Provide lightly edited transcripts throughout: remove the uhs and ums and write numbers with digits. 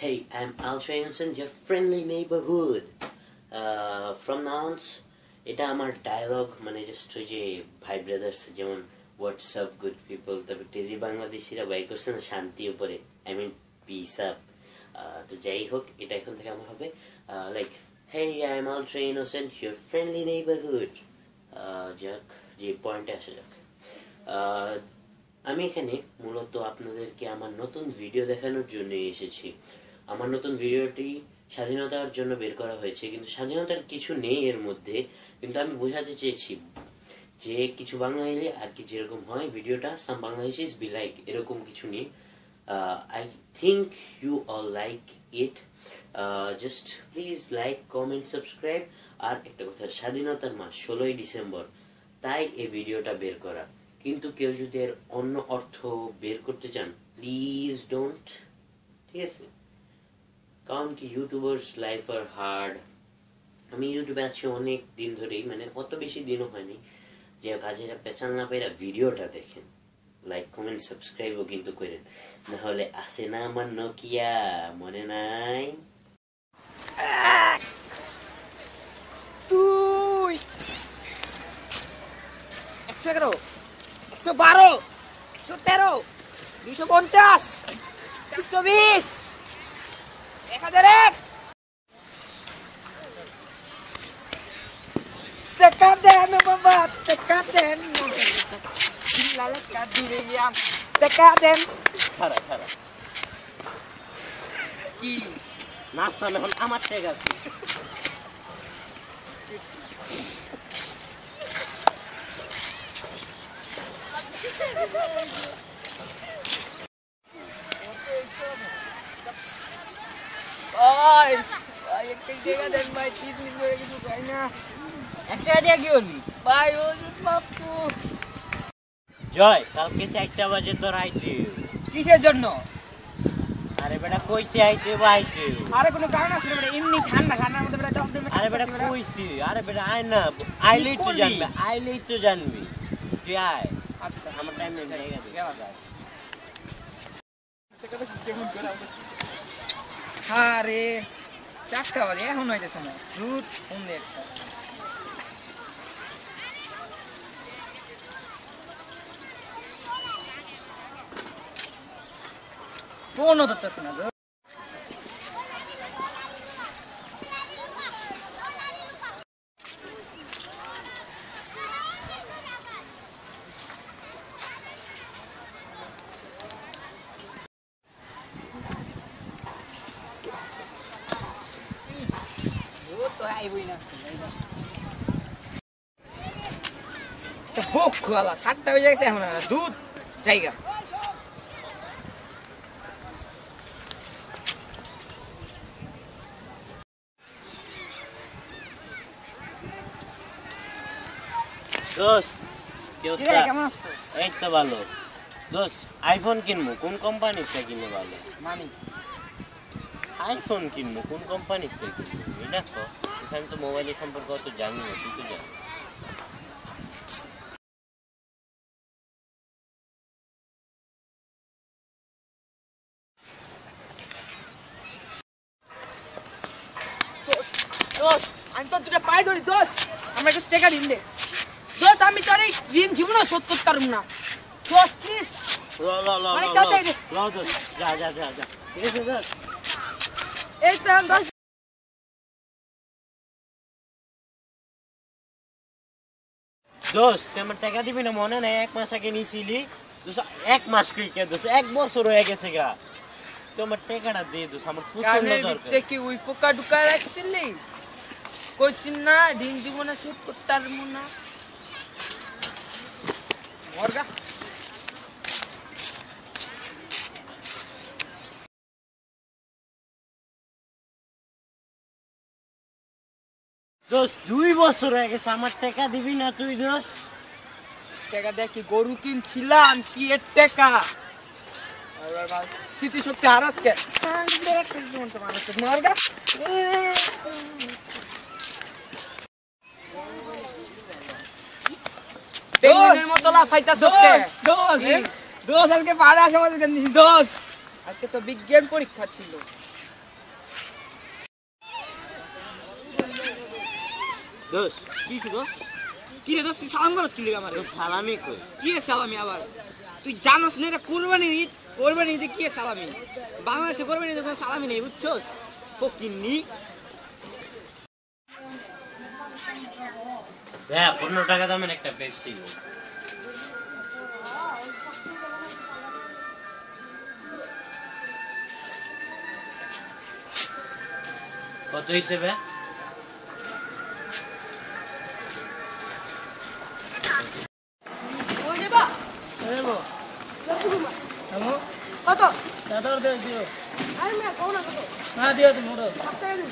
Hey, I'm Alsha Johnson, your friendly neighborhood. From now on, এটা আমার dialogue মানে just ওই যে ভাই ব্রাদার্স যেমন হোয়াটসঅ্যাপ গুড পিপল তারপর টেজি বাংলাদেশিরা বাইর করছে না শান্তি উপরে আই মিন পিস আপ তো যাই হোক এটা এখন থেকে আমার হবে like hey I am ultra innocent your friendly neighbourhood যাক যে পয়েন্টে আসা যাক আমি এখানে মূলত আপনাদেরকে আমার নতুন ভিডিও দেখানোর জন্য এসেছি আমার নতুন ভিডিওটি স্বাধীনতার জন্য বের করা হয়েছে কিন্তু স্বাধীনতার কিছু নেই এর মধ্যে কিন্তু আমি বোঝাতে চেয়েছি যে কিছু বাঙালি আর কি যেরকম হয় ভিডিওটা সাম বাংলাদেশিস বি লাইক এরকম কিছু নেই I think you all like it just please like comment subscribe আর একটা কথা স্বাধীনতার মাস 16ই ডিসেম্বর তাই এই ভিডিওটা বের করা কিন্তু কেউ যদি এর অন্য অর্থ বের করতে চান প্লিজ ডোন্ট ঠিক আছে কারণ কি ইউটিউবার্স লাইফ আর হার্ড আমি ইউটিউবে আছি অনেক দিন ধরেই মানে অত বেশি দিনও হয়নি যে কাজেরা পেছাল না পেরা ভিডিওটা দেখেন লাইক কমেন্ট সাবস্ক্রাইবও কিন্তু করেন না হলে আসে না আমার নোকিয়া মনে নাই তুই 111 112 113 250 420 1001 Tekan den membuat tekan den Lalakan diriam tekan den খারা খারা কি নাস্তা এখন আমার ঠিক আছে Oi, একটা জায়গা দেন ভাই 3 দিন ধরে কিছু খাই না একটা দিয়ে কি করবি ভাই ওজন বাপু জয় কালকে 4টা বাজে তোর আইতে কিসের জন্য আরে বেটা কইছে আইতে আইতে আরে কোনো কারণ আছে রে এমনি ঠান্ডার মধ্যে বেটা 10 মিনিট আরে বেটা কইছি আরে বেটা আয় না আইলেই তো জানবি তুই আয় আচ্ছা আমার টাইম নেই জায়গা আরে 4টা বাজে এখন হইতেছে না দুধ ফোন দে ফোনও ধরতেছে না ভোগ খোয়ালা 7টা হয়ে গেছে এখন দুধ জায়গা দোস্ত কেমন আসছিস এই তো ভালো দোস্ত আইফোন কিনবো কোন কোম্পানিটা কিনলে ভালো মানি আইফোন কিনবো কোন কোম্পানিতে কিনবো এটা তো আমি তো মোবাইলের সম্পর্কে অত জানি না তুই তো জানিস দোস্ত আমি তো দুটো পায়ে ধরি দোস্ত আমরা একটু টাকা দিন দে দোস্ত আমি তোর এই ঋণ জীবনও শোধ করতে পারবো না দোস্ত প্লিজ যা ঠিক আছে দোস্ত এই তো দোস্ত দোস্ত তুই আমার টাকা দিবি না মনে নাই 1 মাস আগে নিছিলি দোস্ত 1 মাস কই কে দোস্ত 1 বছর হয়ে গেছে গা তুই আমার টাকাটা দে দোস্ত আমার প্রচন্ড দরকার কি ওই পোকা ঢুকা রাখছিলি কইছিস না ঋণ জীবনে শোধ করতে পারবো না মরগা দোস্ত 2 বছর হয়ে গেছে আমার টাকা দিবি না তুই দোস্ত টাকা দেখি গরু কিনছিলাম কি এর টাকা স্মৃতিশক্তি হারাসকে মরগা পেঙ্গুইনের মতো লাফাইতাছ কে দোস আজকে পাড়া সমাজ দিছি দোস আজকে তো বিজ্ঞান পরীক্ষা ছিল দোষ কিছু দোষ কি রে দোষ তুই সালাম করস কি লিগা আমারে সালামি কই কি এর সালামি আবার তুই জানোস না এটা কোরবানি ঈদে কি এর সালামি বাংলাদেশে কোরবানি ঈদে কোনো সালামি নেই বুঝছস ফকিন্নি হ্যাঁ 15 টাকা দামের একটা পেপসি কত হইছে ভাই ওই দেবা দেবো হ্যালো কত দাদর দে দিও আরে মিয়া কোন না কত না দিও তুমি ওঠো 5 টাকা দিন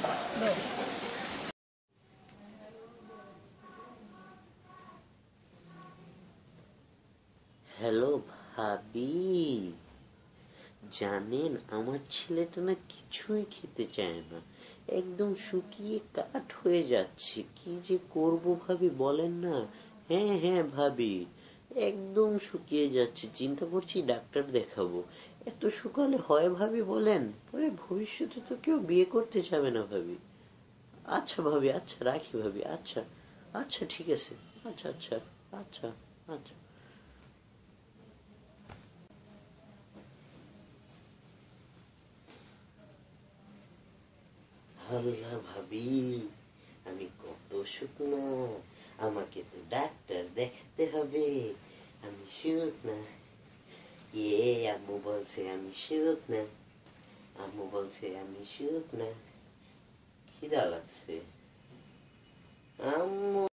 হ্যালো ভাবি জানেন আমার ছেলেটা না কিছুই খেতে চায় না একদম শুকিয়ে কাঠ হয়ে যাচ্ছে কি যে করব ভাবি বলেন না হ্যাঁ হ্যাঁ ভাবি একদম শুকিয়ে যাচ্ছে চিন্তা করছি ডাক্তার দেখাবো এত সকালে হয় ভাবি বলেন পরে ভবিষ্যতে তো কেউ বিয়ে করতে যাবে না ভাবি আচ্ছা ভাবি আচ্ছা রাখি ভাবি আচ্ছা আচ্ছা ঠিক আছে আচ্ছা আচ্ছা আচ্ছা আচ্ছা আল্লাহ ভাবি আমি কত শুকনা আমাকে তো ডাক্তার দেখাতে হবে আমি শুকনা আম্মু বলছে আমি শুকনা আম্মু বলছে আমি শুকনা খিদা লাগছে আম্মু